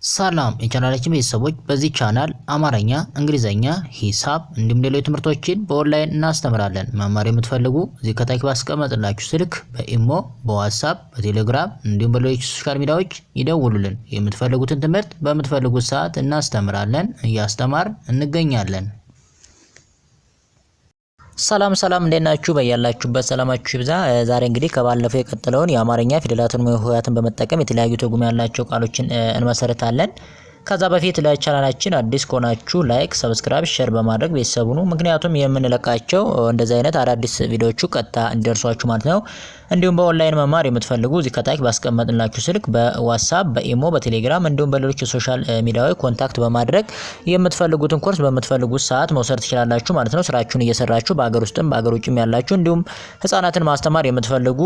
ሰላም የቻናላችን ቤተሰቦች በዚህ ቻናል አማርኛ፣ እንግሊዘኛ፣ ሂሳብ እንዲሁም ሌሎች ትምህርቶችን በኦንላይን እናስተምራለን። መማር የምትፈልጉ እዚህ ከታች ባስቀመጥላችሁ ስልክ በኢሞ፣ በዋትስአፕ፣ በቴሌግራም እንዲሁም በሌሎች ሶሻል ሚዲያዎች ይደውሉልን። የምትፈልጉትን ትምህርት በምትፈልጉት ሰዓት እናስተምራለን፣ እያስተማርን እንገኛለን። ሰላም እንደናችሁ በያላችሁበት ሰላማችሁ ይብዛ። ዛሬ እንግዲህ ከባለፈው የቀጠለውን የአማርኛ ፊደላትን ሆሄያትን በመጠቀም የተለያዩ ትርጉም ያላቸው ቃሎችን እንመሰርታለን። ከዛ በፊት ለቻናላችን አዲስ ከሆናችሁ ላይክ፣ ሰብስክራይብ፣ ሼር በማድረግ ቤተሰብ ሁኑ። ምክንያቱም የምንለቃቸው እንደዚህ አይነት አዳዲስ ቪዲዮዎቹ ቀጥታ እንዲደርሷችሁ ማለት ነው። እንዲሁም በኦንላይን መማር የምትፈልጉ እዚህ ከታች ባስቀመጥንላችሁ ስልክ በዋትስአፕ፣ በኢሞ፣ በቴሌግራም እንዲሁም በሌሎች የሶሻል ሚዲያዎች ኮንታክት በማድረግ የምትፈልጉትን ኮርስ በምትፈልጉት ሰዓት መውሰድ ትችላላችሁ ማለት ነው። ስራችሁን እየሰራችሁ በአገር ውስጥም በአገር ውጭም ያላችሁ እንዲሁም ህፃናትን ማስተማር የምትፈልጉ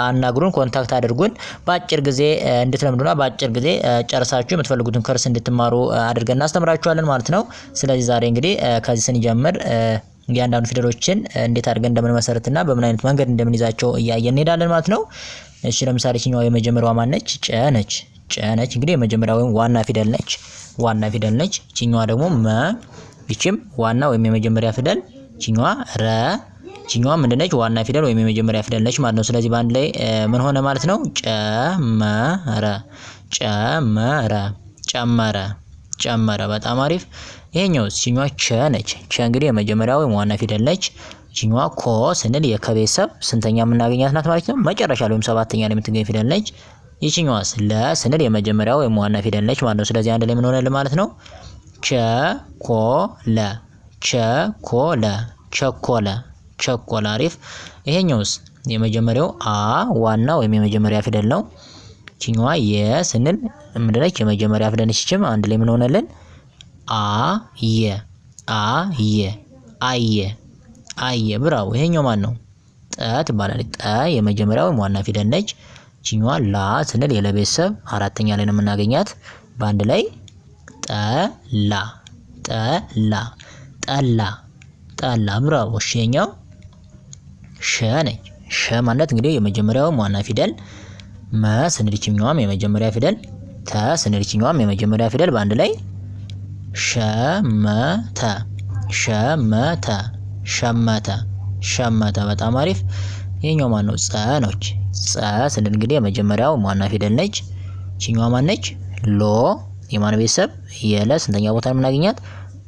አናግሩን፣ ኮንታክት አድርጉን። በአጭር ጊዜ እንድትለምዱና በአጭር ጊዜ ጨርሳችሁ የምትፈልጉትን ኮርስ እንድትማሩ አድርገን እናስተምራችኋለን ማለት ነው። ስለዚህ ዛሬ እንግዲህ ከዚህ ስንጀምር እያንዳንዱ ፊደሎችን እንዴት አድርገን እንደምንመሰርትና በምን አይነት መንገድ እንደምንይዛቸው እያየን እንሄዳለን ማለት ነው። እሺ ለምሳሌ እቺኛው የመጀመሪያዋ ማን ነች? ጨ ነች። ጨ ነች እንግዲህ የመጀመሪያው ወይም ዋና ፊደል ነች። ዋና ፊደል ነች። እቺኛዋ ደግሞ መ፣ ይቺም ዋና ወይም የመጀመሪያ ፊደል። እቺኛዋ ረ፣ እቺኛዋ ምንድነች? ዋና ፊደል ወይም የመጀመሪያ ፊደል ነች ማለት ነው። ስለዚህ በአንድ ላይ ምን ሆነ ማለት ነው? ጨመረ፣ ጨመረ፣ ጨመረ፣ ጨመረ። በጣም አሪፍ። ይሄኛው እቺኛዋ ቸ ነች። ቸ እንግዲህ የመጀመሪያው ወይም ዋና ፊደል ነች። እቺኛዋ ኮ ስንል የከቤተሰብ ስንተኛ የምናገኛት ናት ማለት ነው? መጨረሻ ላይ ወይም ሰባተኛ ላይ የምትገኝ ፊደል ነች። ይቺኛዋስ ለ ስንል የመጀመሪያው ወይም ዋና ፊደል ነች ማለት ነው። ስለዚህ አንድ ላይ ምን ሆነልን ማለት ነው? ቸኮለ፣ ቸኮለ፣ ቸኮለ፣ ቸኮለ። አሪፍ። ይሄኛውስ የመጀመሪያው አ ዋና ወይም የመጀመሪያ ፊደል ነው። እቺኛዋ የ ስንል ምንድነች? የመጀመሪያ ፊደል ነች። አንድ ላይ ምን ሆነልን? አየ፣ አየ፣ አየ፣ አየ። ብራው። ይሄኛው ማን ነው? ጠ ትባላለች። ጠ የመጀመሪያው ዋና ፊደል ነች። እቺኛዋ ላ ስንል የለቤተሰብ አራተኛ ላይ ነው የምናገኛት። በአንድ ላይ ጠላ፣ ጠላ፣ ጠላ፣ ጠላ። ብራው። እሺ ይሄኛው ሸ ነች። ሸ ማለት እንግዲህ የመጀመሪያው ዋና ፊደል። መ ስንል እቺኛዋም የመጀመሪያ ፊደል። ተ ስንል እቺኛዋም የመጀመሪያ ፊደል። በአንድ ላይ ሸመተ፣ ሸመተ፣ ሸመተ፣ ሸመተ። በጣም አሪፍ። ይሄኛው ማን ነው? ጸ ነች። ጸ ስንል እንግዲህ የመጀመሪያው ዋና ፊደል ነች። እቺኛዋ ማን ነች? ሎ የማን ቤተሰብ? የለ ስንተኛ ቦታ የምናገኛት?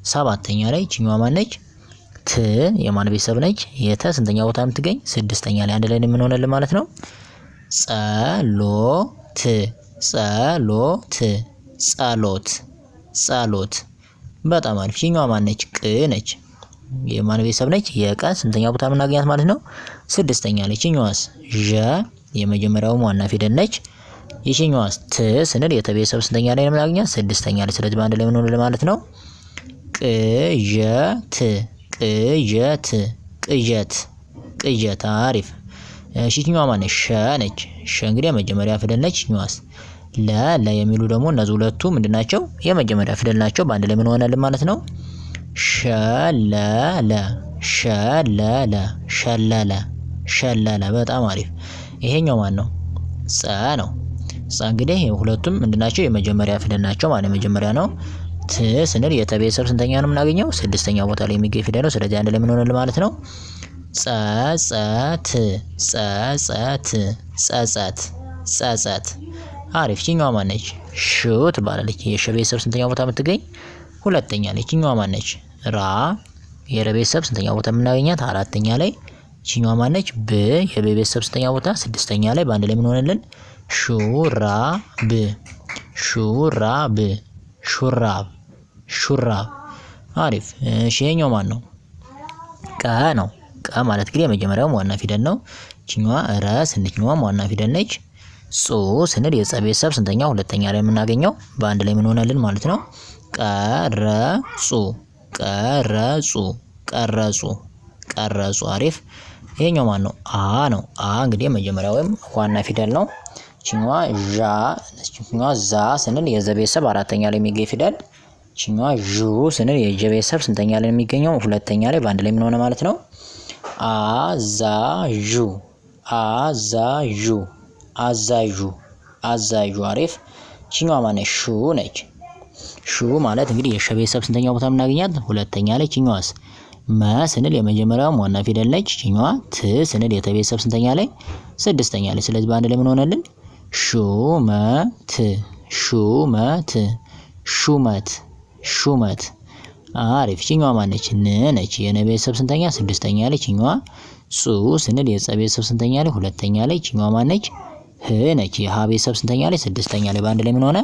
ሰባተኛ ላይ። እቺኛዋ ማን ነች? ት የማን ቤተሰብ ነች? የተ ስንተኛ ቦታ የምትገኝ? ስድስተኛ ላይ። አንድ ላይ ምን ሆነልን ማለት ነው? ጸሎት፣ ጸሎት፣ ጸሎት፣ ጸሎት። በጣም አሪፍ። ይቺኛዋ ማን ነች? ቅ ነች። የማን ቤተሰብ ነች? የቀ ስንተኛ ቦታ የምናገኛት ማለት ነው? ስድስተኛ ላይ። ይቺኛዋስ? ዠ የመጀመሪያው ዋና ፊደል ነች። ይቺኛዋስ? ት ስንል የተቤተሰብ ስንተኛ ላይ ነው የምናገኛት? ስድስተኛ ላይ። ስለዚህ በአንድ ላይ ምን ሆነልን ማለት ነው? ቅዠት፣ ቅዠት፣ ቅዠት፣ ቅዠት። አሪፍ። ይቺኛዋ ማን ነች? ሸ ነች። ሸ እንግዲህ የመጀመሪያ ፊደል ነች። ይቺኛዋስ? ለ የሚሉ ደግሞ እነዚህ ሁለቱ ምንድናቸው? የመጀመሪያ ፊደል ናቸው። በአንድ ላይ ምን ሆነልን ማለት ነው? ሸለለ፣ ሸለለ፣ ሸለለ፣ ሸለለ። በጣም አሪፍ። ይሄኛው ማን ነው? ጸ ነው። ጸ እንግዲህ ሁለቱም ምንድናቸው? የመጀመሪያ ፊደል ናቸው ማለት የመጀመሪያ ነው። ት ስንል የተቤተሰብ ስንተኛ ነው የምናገኘው? ስድስተኛ ቦታ ላይ የሚገኝ ፊደል ነው። ስለዚህ አንድ ላይ ምን ሆነልን ማለት ነው? ጸጸት፣ ጸጸት፣ ጸጸት፣ ጸጸት። አሪፍ። ይቺኛዋ ማን ነች? ሹ ትባላለች። የሸ ቤተሰብ ስንተኛ ቦታ የምትገኝ? ሁለተኛ ላይ። ይቺኛዋ ማን ነች? ራ የረ ቤተሰብ ስንተኛ ቦታ የምናገኛት? አራተኛ ላይ። ይቺኛዋ ማን ነች? ብ የበ ቤተሰብ ስንተኛ ቦታ? ስድስተኛ ላይ። በአንድ ላይ ምን ሆነልን? ሹራብ፣ ሹራብ፣ ሹራብ፣ ሹራብ። አሪፍ። እሺ ይሄኛው ማን ነው? ቀ ነው። ቀ ማለት እንግዲህ የመጀመሪያው ዋና ፊደል ነው። ይቺኛዋ ረ ስንችኛዋም ዋና ፊደል ነች። ጹ ስንል የጸ ቤተሰብ ስንተኛ? ሁለተኛ ላይ የምናገኘው። በአንድ ላይ ምን ሆነልን ማለት ነው? ቀረጹ፣ ቀረጹ፣ ቀረጹ፣ ቀረጹ። አሪፍ። ይሄኛው ማን ነው? አ ነው። አ እንግዲህ የመጀመሪያው ወይም ዋና ፊደል ነው። ይቺኛዋ ዣ፣ ይቺኛዋ ዛ ስንል የዘ ቤተሰብ አራተኛ ላይ የሚገኝ ፊደል። ይቺኛዋ ዡ ስንል የጀ ቤተሰብ ስንተኛ ላይ የሚገኘው? ሁለተኛ ላይ። በአንድ ላይ ምን ሆነ ማለት ነው? አዛዡ፣ አዛዡ፣ አዛዡ፣ አዛዡ። አሪፍ። ይቺኛዋ ማነች? ሹ ነች። ሹ ማለት እንግዲህ የሸ ቤተሰብ ስንተኛ ቦታ የምናገኛት? ሁለተኛ ላይ። ይችኛዋስ? መ ስንል የመጀመሪያው ዋና ፊደል ነች። ይችኛዋ ት ስንል የተ ቤተሰብ ስንተኛ ላይ? ስድስተኛ ላይ። ስለዚህ በአንድ ላይ ምን ሆነልን? ሹመት ሹመት ሹመት ሹመት። አሪፍ። ይችኛዋ ማነች? ን ነች። የነ ቤተሰብ ስንተኛ? ስድስተኛ ላይ። ይችኛዋ ጹ ስንል የጸ ቤተሰብ ስንተኛ ላይ? ሁለተኛ ላይ። ይችኛዋ ማነች? ህ ነች። የሀ ቤተሰብ ስንተኛ ላይ? ስድስተኛ ላይ። በአንድ ላይ ምን ሆነ?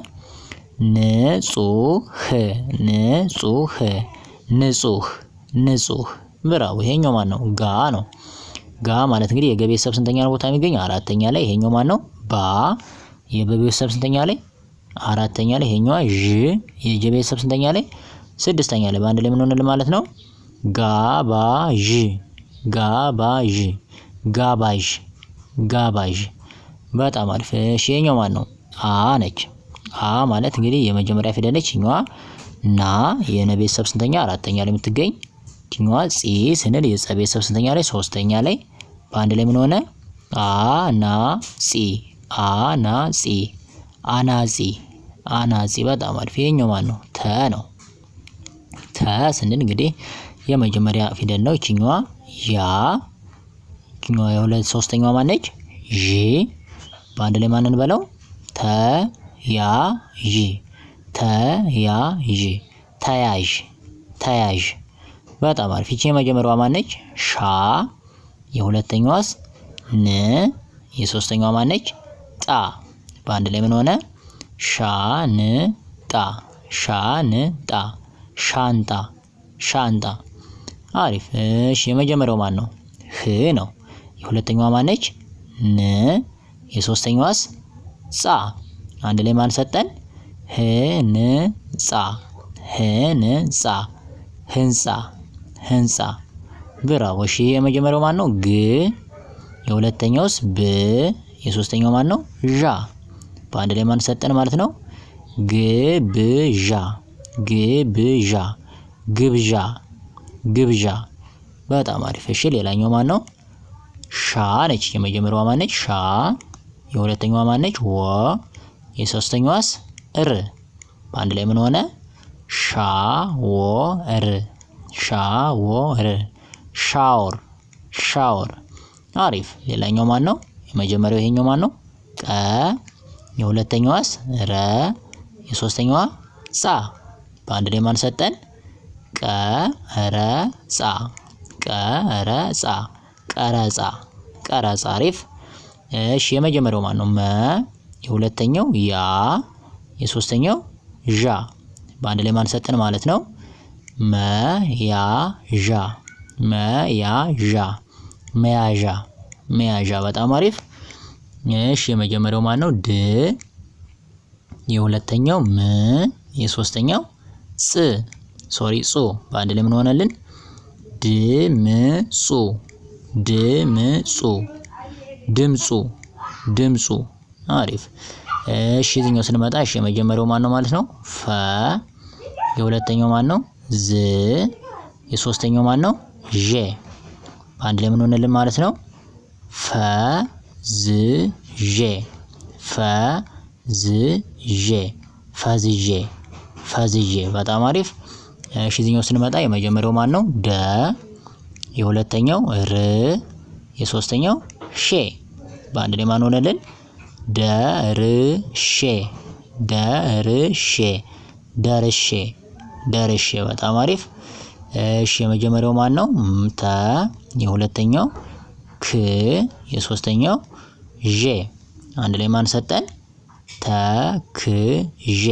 ንጹህ ንጹህ ንጹህ ንጹህ። ብራው። ይሄኛው ማን ነው? ጋ ነው። ጋ ማለት እንግዲህ የገ ቤተሰብ ስንተኛ ቦታ የሚገኝ? አራተኛ ላይ። ይሄኛው ማን ነው? ባ። የበ ቤተሰብ ስንተኛ ላይ? አራተኛ ላይ። ይሄኛዋ ዥ የጀ ቤተሰብ ስንተኛ ላይ? ስድስተኛ ላይ። በአንድ ላይ ምን ሆነልን ማለት ነው? ጋባዥ ጋባዥ ጋባዥ ጋባዥ። በጣም አሪፍ። እሺ ይሄኛው ማን ነው? አ ነች። አ ማለት እንግዲህ የመጀመሪያ ፊደል ነች። ይችኛዋ ና የነ ቤተሰብ ስንተኛ? አራተኛ ላይ የምትገኝ። ይችኛዋ ጺ ስንል የጸ ቤተሰብ ስንተኛ ላይ? ሶስተኛ ላይ። በአንድ ላይ ምን ሆነ? አ ና ጺ አ ና ጺ አናጺ አናጺ። በጣም አሪፍ። ይሄኛው ማን ነው? ተ ነው። ተ ስንል እንግዲህ የመጀመሪያ ፊደል ነው። ይችኛዋ ያ ይችኛዋ የሁለት ሶስተኛዋ ማነች? ዢ። በአንድ ላይ ማንን በለው? ተ ያ ዢ ተ ያ ዢ ተያዥ ተያዥ። በጣም አሪፍ። ይቺ የመጀመሪያዋ ማነች? ሻ። የሁለተኛዋስ? ን። የሶስተኛዋ ማነች? ጣ። በአንድ ላይ ምን ሆነ? ሻን ጣ ሻን ጣ ሻንጣ ሻንጣ። አሪፍ። እሺ የመጀመሪያው ማን ነው? ህ ነው። የሁለተኛዋ ማነች? ን። የሶስተኛዋስ? ጻ። አንድ ላይ ማን ሰጠን? ህንጻ ህንጻ ህንጻ ህንጻ። ብራቮ። እሺ የመጀመሪያው ማን ነው? ግ። የሁለተኛውስ? ብ። የሶስተኛው ማን ነው? ዣ። በአንድ ላይ ማን ሰጠን ማለት ነው? ግብዣ ግብዣ ግብዣ ግብዣ። በጣም አሪፍ። እሺ ሌላኛው ማን ነው? ሻ ነች። የመጀመሪያዋ ማነች? ሻ። የሁለተኛዋ ማነች? ወ። የሶስተኛዋስ? ር። በአንድ ላይ ምን ሆነ? ሻ ወ ር ሻ ወ ር ሻወር ሻወር። አሪፍ። ሌላኛው ማን ነው? የመጀመሪያው ይሄኛው ማን ነው? ቀ። የሁለተኛዋስ? ረ። የሶስተኛዋ? ጻ። በአንድ ላይ ማን ሰጠን? ቀረጻ ቀረጻ ቀረጻ ቀረጻ። አሪፍ። እሺ የመጀመሪያው ማን ነው? መ። የሁለተኛው? ያ። የሶስተኛው? ዣ። በአንድ ላይ ማን ሰጠን ማለት ነው? መያዣ መያዣ መያዣ መያዣ። በጣም አሪፍ። እሺ የመጀመሪያው ማን ነው? ድ። የሁለተኛው? ም። የሶስተኛው? ጽ። ጹ። በአንድ ላይ ምን ሆነልን? ድምጹ ድምጹ ድምጹ ድምጹ። አሪፍ። እሺ እዚህኛው ስንመጣ እሺ የመጀመሪያው ማን ነው ማለት ነው? ፈ። የሁለተኛው ማን ነው? ዝ። የሶስተኛው ማን ነው? ዠ። በአንድ ላይ ምን ሆነልን ማለት ነው? ፈ ዝ ዠ ፈ ዝ ዠ ፈዝዤ ፈዝዤ። በጣም አሪፍ። እሺ እዚህኛው ስንመጣ የመጀመሪያው ማን ነው? ደ። የሁለተኛው? ር። የሶስተኛው? ሼ። በአንድ ላይ ማን ሆነልን? ደርሼ ደርሼ ደርሼ ደርሼ። በጣም አሪፍ። እሺ የመጀመሪያው ማን ነው? ተ። የሁለተኛው? ክ። የሶስተኛው? ዤ። አንድ ላይ ማን ሰጠን? ተክዤ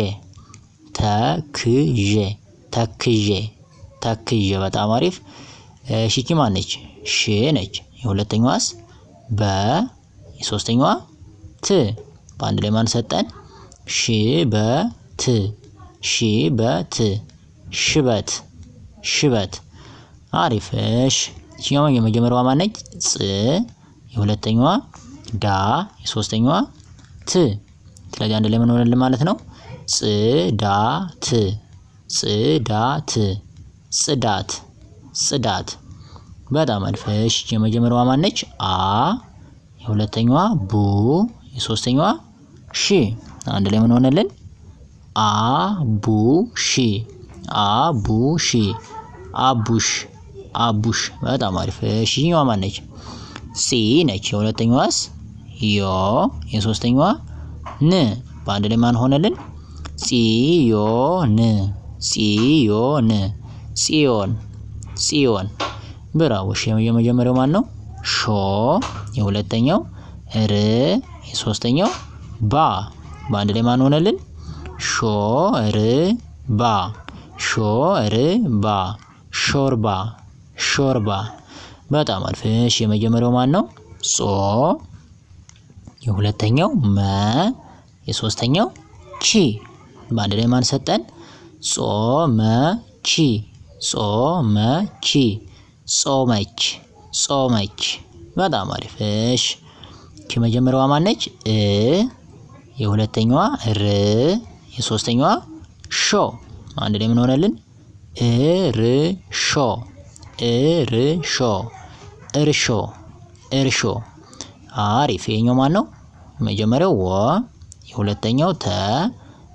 ተክዤ ተክዤ ተክዤ። በጣም አሪፍ። እሺ ይቺ ማን ነች? ሽ ነች። የሁለተኛዋስ? በ። የሶስተኛዋ? ት። በአንድ ላይ ማን ሰጠን? ሽበት ሽበት ሽበት ሽበት። አሪፍ። እሺ ይቺኛው የመጀመሪያዋ ማን ነች? ጽ። የሁለተኛዋ? ዳ። የሶስተኛዋ? ት። ስለዚህ አንድ ላይ ምን ሆነልን ማለት ነው? ጽዳት ጽዳት ጽዳት ጽዳት። በጣም አሪፍ። እሺ የመጀመሪያዋ ማን ነች? አ። የሁለተኛዋ? ቡ። የሶስተኛዋ? ሺ። አንድ ላይ ምን ሆነልን? አቡሽ አቡሽ አቡሽ አቡሽ። በጣም አሪፍ። እሺ ይሄኛዋ ማን ነች? ሲ ነች። የሁለተኛዋስ ዮ፣ የሶስተኛዋ ን። በአንድ ላይ ማን ሆነልን? ጽዮን ጽዮን ጽዮን ጽዮን። ብራው። እሺ የመጀመሪያው ማን ነው? ሾ፣ የሁለተኛው ር፣ የሶስተኛው ባ። በአንድ ላይ ማን ሆነልን? ሾርባ ሾርባ ሾርባ ሾርባ። በጣም አሪፍ። እሺ የመጀመሪያው ማን ነው? ጾ፣ የሁለተኛው መ፣ የሶስተኛው ቺ። በአንድ ላይ ማን ሰጠን? ጾመቺ ጾመቺ ጾመች ጾመች። በጣም አሪፍ። እሺ የመጀመሪያዋ ማን ነች? እ፣ የሁለተኛዋ ር፣ የሶስተኛዋ ሾ። አንድ ላይ ምን ሆነልን? እርሾ እርሾ እርሾ እርሾ። አሪፍ። ይሄኛው ማን ነው? መጀመሪያው ወ፣ የሁለተኛው ተ፣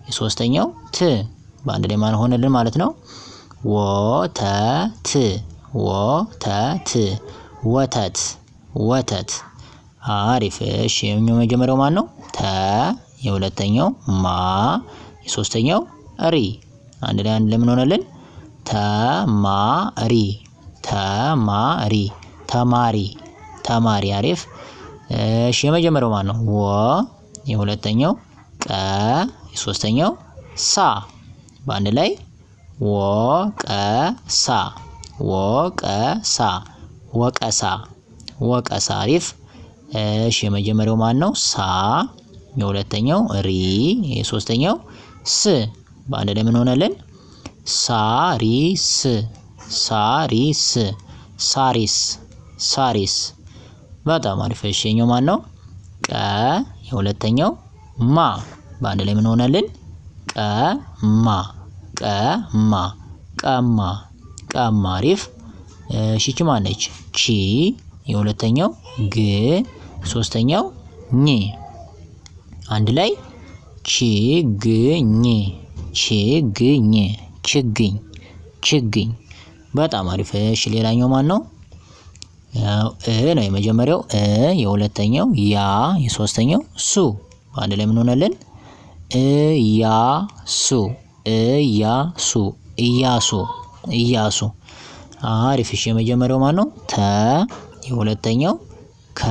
የሶስተኛው ት። በአንድ ላይ ማን ሆነልን ማለት ነው? ወተት ወተት ወተት ወተት። አሪፍ። እሺ የኛው መጀመሪያው ማን ነው? ተ፣ የሁለተኛው ማ፣ የሶስተኛው ሪ። አንድ ላይ ምን ሆነልን? ተማሪ ተማሪ ተማሪ ተማሪ። አሪፍ። እሺ የመጀመሪያው ማን ነው? ወ፣ የሁለተኛው ቀ፣ የሶስተኛው ሳ። በአንድ ላይ ወቀሳ ወቀሳ ወቀሳ ወቀሳ። አሪፍ። እሺ የመጀመሪያው ማን ነው? ሳ፣ የሁለተኛው ሪ፣ የሶስተኛው ስ። በአንድ ላይ ምን ሆነልን? ሳሪስ ሳሪስ ሳሪስ ሳሪስ። በጣም አሪፍ። እሺ የኛው ማን ነው? ቀ፣ የሁለተኛው ማ። በአንድ ላይ ምን ሆነልን? ቀማ ቀማ ቀማ ቀማ። አሪፍ። እሺ ቺ ማን ነች? ቺ፣ የሁለተኛው ግ፣ ሶስተኛው ኝ። አንድ ላይ ችግኝ ችግኝ ችግኝ ችግኝ። በጣም አሪፍ። እሺ ሌላኛው ማን ነው? እ ነው የመጀመሪያው እ፣ የሁለተኛው ያ፣ የሶስተኛው ሱ። በአንድ ላይ ምን ሆነልን? እያሱ እያሱ እያሱ እያሱ። አሪፍ። እሺ የመጀመሪያው ማን ነው? ተ፣ የሁለተኛው ከ፣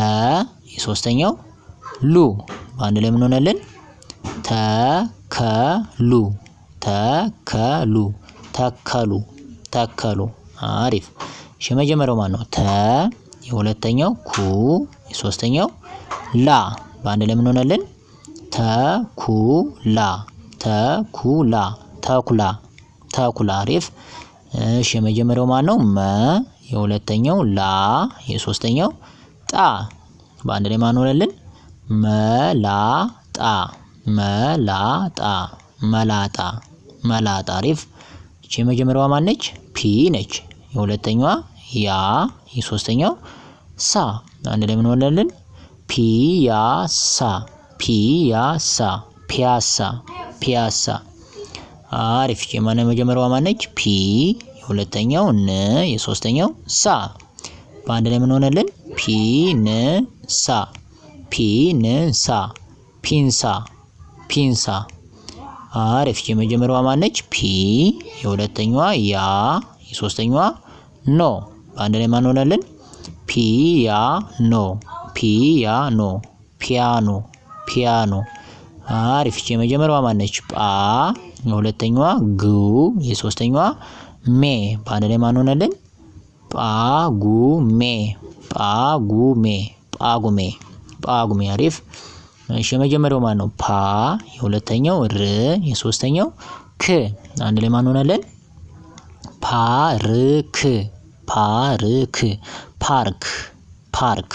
የሶስተኛው ሉ። በአንድ ላይ ምን ሆነልን? ተከሉ ተከሉ ተከሉ ተከሉ። አሪፍ። እሺ የመጀመሪያው ማን ነው? ተ፣ የሁለተኛው ኩ፣ የሶስተኛው ላ። በአንድ ላይ ምን ሆነልን? ተኩላ ተኩላ ተኩላ ተኩላ። አሪፍ። እሺ የመጀመሪያው ማን ነው? መ፣ የሁለተኛው ላ፣ የሶስተኛው ጣ። በአንድ ላይ ማን ሆነልን? መላጣ መላጣ መላጣ መላጣ። አሪፍ። እቺ የመጀመሪያዋ ማን ነች? ፒ ነች። የሁለተኛዋ ያ፣ የሶስተኛው ሳ። አንድ ላይ ምን ሆነልን? ፒያሳ ፒያሳ ፒያሳ ፒያሳ። አሪፍ። እቺ የመጀመሪያዋ ማን ነች? ፒ፣ የሁለተኛው ን፣ የሶስተኛው ሳ። በአንድ ላይ ምን ሆነልን? ፒንሳ ፒንሳ ፒንሳ ፒንሳ። አሪፍ። የመጀመሪያዋ ማን ነች? ፒ፣ የሁለተኛዋ ያ፣ የሶስተኛዋ ኖ። በአንድ ላይ ማን ሆነልን? ፒያኖ ፒያኖ ፒያኖ ፒያኖ። አሪፍ። የመጀመሪያዋ ማን ነች? ጳ፣ የሁለተኛዋ ጉ፣ የሶስተኛዋ ሜ። በአንድ ላይ ማን ሆነልን? ጳጉሜ ጳጉሜ ጳጉሜ ጳጉሜ። አሪፍ። እሺ የመጀመሪያው ማን ነው? ፓ፣ የሁለተኛው ር፣ የሶስተኛው ክ። አንድ ላይ ማን ሆነልን? ፓርክ ፓርክ ፓርክ ፓርክ።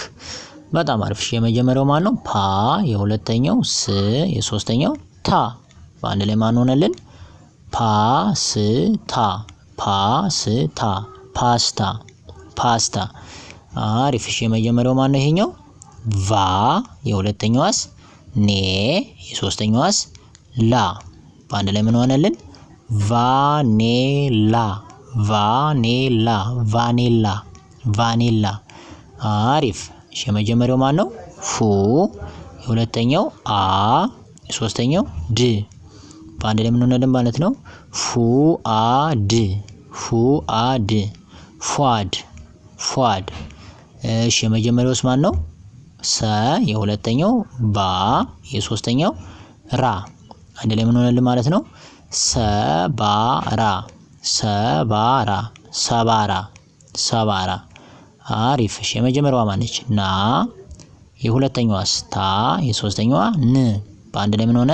በጣም አሪፍ። እሺ የመጀመሪያው ማን ነው? ፓ፣ የሁለተኛው ስ፣ የሶስተኛው ታ። በአንድ ላይ ማን ሆነልን? ፓስታ ፓስታ ፓስታ ፓስታ። አሪፍ። እሺ የመጀመሪያው ማን ነው? ይሄኛው ቫ፣ የሁለተኛዋስ ኔ፣ የሶስተኛዋስ ላ። በአንድ ላይ ምን ሆነልን? ቫኔላ ቫኔላ ቫኔላ ቫኔላ። አሪፍ። እሺ የመጀመሪያው ማን ነው? ፉ፣ የሁለተኛው አ፣ የሶስተኛው ድ። በአንድ ላይ ምን ሆነልን ማለት ነው? ፉአድ ፉአድ ፏድ ፏድ። እሺ የመጀመሪያውስ ማን ነው? ሰ፣ የሁለተኛው ባ፣ የሶስተኛው ራ። አንድ ላይ ምን ሆነልን ማለት ነው? ሰባራ ሰባራ ሰባራ ሰባራ። አሪፍ። እሺ የመጀመሪያዋ ማነች? ና፣ የሁለተኛዋስ ታ፣ የሶስተኛዋ ን። በአንድ ላይ ምን ሆነ?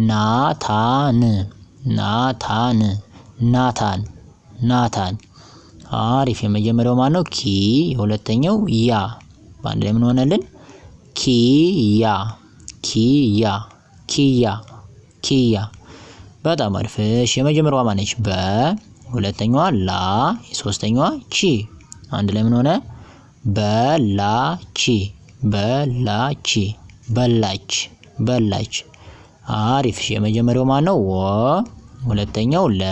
ናታን ናታን ናታን ናታን። አሪፍ። የመጀመሪያው ማን ነው? ኪ፣ የሁለተኛው ያ። በአንድ ላይ ምን ሆነልን? ኪያ ኪያ ኪያ ኪያ። በጣም አሪፍ። እሺ የመጀመሪያዋ ማነች? በ፣ ሁለተኛዋ ላ፣ የሶስተኛዋ ቺ። አንድ ላይ ምን ሆነ? በላቺ በላቺ በላች በላች። አሪፍ። እሺ የመጀመሪያው ማን ነው? ወ፣ ሁለተኛው ለ፣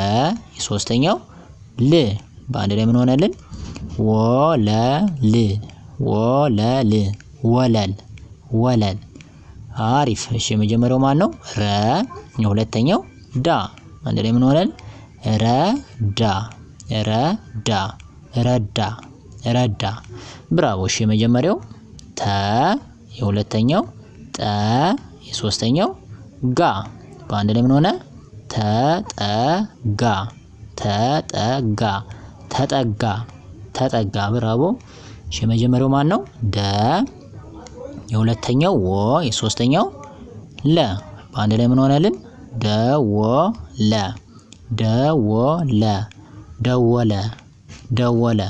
የሶስተኛው ል። በአንድ ላይ ምን ሆነልን? ወለል ወለል ወለል ወለል። አሪፍ። እሺ የመጀመሪያው ማን ነው? ረ፣ የሁለተኛው ዳ። አንድ ላይ ምን ሆነልን? ረዳ ረዳ ረዳ ረዳ። ብራቮ። እሺ የመጀመሪያው ተ፣ የሁለተኛው ጠ፣ የሶስተኛው ጋ። በአንድ ላይ ምን ሆነ? ተጠጋ ተጠጋ ተጠጋ ተጠጋ። ብራቮ። እሺ የመጀመሪያው ማን ነው? ደ፣ የሁለተኛው ወ፣ የሶስተኛው ለ። በአንድ ላይ ምን ሆነልን? ደወለ ደወለ ደወለ ደወለ